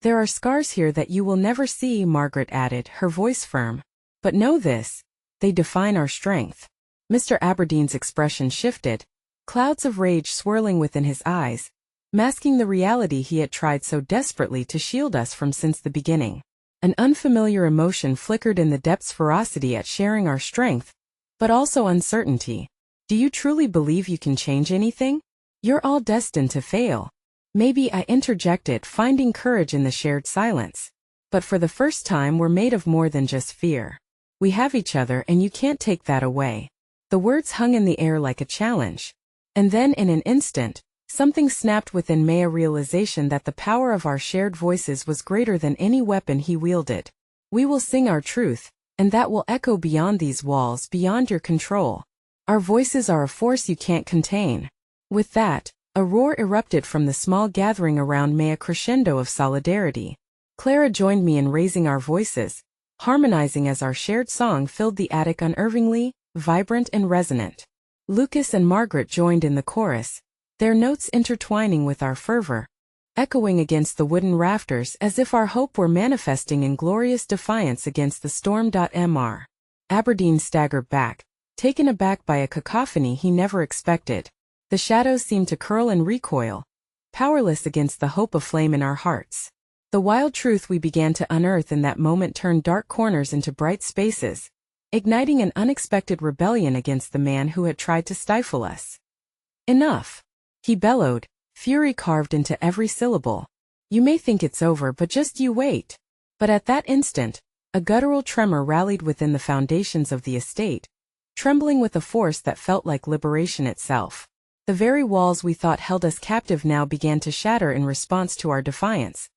There are scars here that you will never see," Margaret added, her voice firm. "But know this, they define our strength." Mr. Aberdeen's expression shifted, clouds of rage swirling within his eyes, masking the reality he had tried so desperately to shield us from since the beginning. An unfamiliar emotion flickered in the depths, ferocity at sharing our strength, but also uncertainty. "Do you truly believe you can change anything? You're all destined to fail." "Maybe," I interjected, finding courage in the shared silence. But for the first time we're made of more than just fear. We have each other and you can't take that away. The words hung in the air like a challenge. And then in an instant, something snapped within May, a realization that the power of our shared voices was greater than any weapon he wielded. We will sing our truth, and that will echo beyond these walls, beyond your control. Our voices are a force you can't contain. With that, a roar erupted from the small gathering around May, a crescendo of solidarity. Clara joined me in raising our voices, harmonizing as our shared song filled the attic, unnervingly, vibrant and resonant. Lucas and Margaret joined in the chorus, their notes intertwining with our fervor, echoing against the wooden rafters as if our hope were manifesting in glorious defiance against the storm. Mr. Aberdeen staggered back, taken aback by a cacophony he never expected. The shadows seemed to curl and recoil, powerless against the hope aflame in our hearts. The wild truth we began to unearth in that moment turned dark corners into bright spaces, igniting an unexpected rebellion against the man who had tried to stifle us. Enough! He bellowed, fury carved into every syllable. You may think it's over, but just you wait. But at that instant, a guttural tremor rallied within the foundations of the estate, trembling with a force that felt like liberation itself. The very walls we thought held us captive now began to shatter in response to our defiance.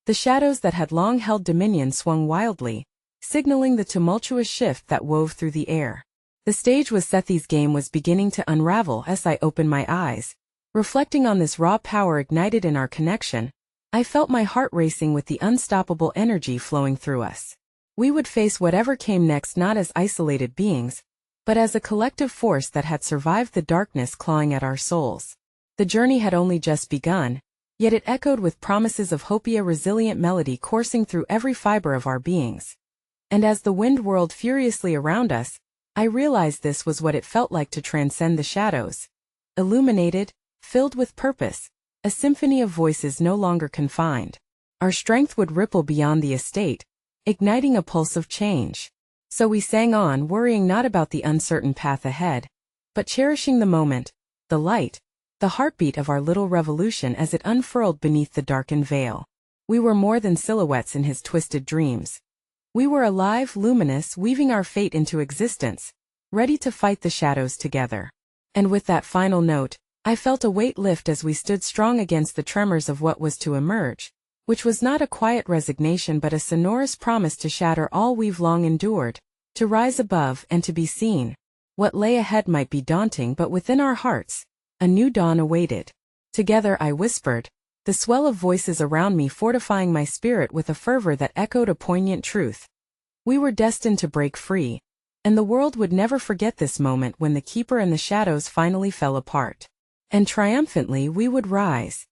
The shadows that had long held dominion swung wildly, signaling the tumultuous shift that wove through the air. The stage was set, Sethi's game was beginning to unravel. As I opened my eyes, reflecting on this raw power ignited in our connection, I felt my heart racing with the unstoppable energy flowing through us. We would face whatever came next not as isolated beings, but as a collective force that had survived the darkness clawing at our souls. The journey had only just begun, yet it echoed with promises of hope, a resilient melody coursing through every fiber of our beings. And as the wind whirled furiously around us, I realized this was what it felt like to transcend the shadows. Illuminated, filled with purpose, a symphony of voices no longer confined. Our strength would ripple beyond the estate, igniting a pulse of change. So we sang on, worrying not about the uncertain path ahead, but cherishing the moment, the light, the heartbeat of our little revolution as it unfurled beneath the darkened veil. We were more than silhouettes in his twisted dreams. We were alive, luminous, weaving our fate into existence, ready to fight the shadows together. And with that final note, I felt a weight lift as we stood strong against the tremors of what was to emerge, which was not a quiet resignation but a sonorous promise to shatter all we've long endured, to rise above and to be seen. What lay ahead might be daunting, but within our hearts, a new dawn awaited. Together, I whispered, the swell of voices around me fortifying my spirit with a fervor that echoed a poignant truth. We were destined to break free, and the world would never forget this moment when the keeper and the shadows finally fell apart. And triumphantly we would rise,